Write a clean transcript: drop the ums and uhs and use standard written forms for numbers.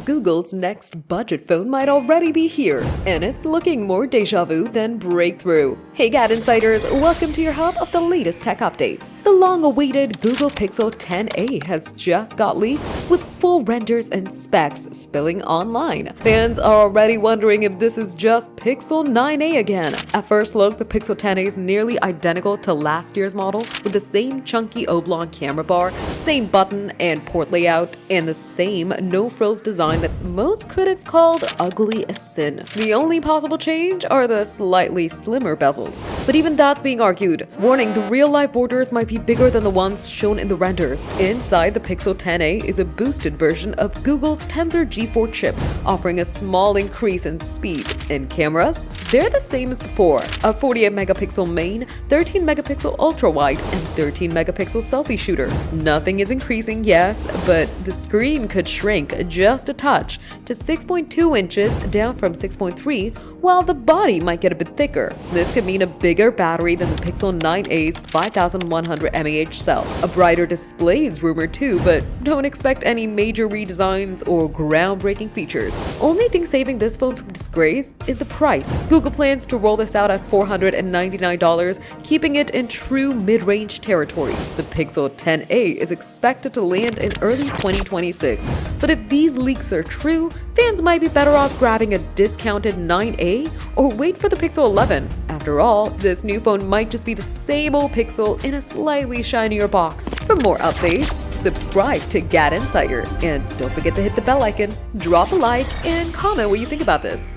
Google's next budget phone might already be here, and it's looking more deja vu than breakthrough. Hey GadInsiders, welcome to your hub of the latest tech updates. The long-awaited Google Pixel 10a has just got leaked, with full renders and specs spilling online. Fans are already wondering if this is just Pixel 9a again. At first look, the Pixel 10a is nearly identical to last year's model, with the same chunky oblong camera bar, same button and port layout, and the same no-frills design that most critics called ugly as sin. The only possible change are the slightly slimmer bezels, but even that's being argued. Warning, the real-life borders might be bigger than the ones shown in the renders. Inside the Pixel 10a is a boosted version of Google's Tensor G4 chip, offering a small increase in speed. In cameras, they're the same as before: a 48-megapixel main, 13-megapixel ultra-wide, and 13-megapixel selfie shooter. Nothing is increasing, yes, but the screen could shrink just a touch to 6.2 inches, down from 6.3, while the body might get a bit thicker. This could mean a bigger battery than the Pixel 9a's 5100 mAh cell. A brighter display is rumored too, but don't expect any major redesigns or groundbreaking features. Only thing saving this phone from disgrace is the price. Google plans to roll this out at $499, keeping it in true mid-range territory. The Pixel 10a is expected to land in early 2026, but if these leaks are true, fans might be better off grabbing a discounted 9a or wait for the Pixel 11. After all, this new phone might just be the same old Pixel in a slightly shinier box. For more updates, subscribe to GadInsider, and don't forget to hit the bell icon, drop a like, and comment what you think about this.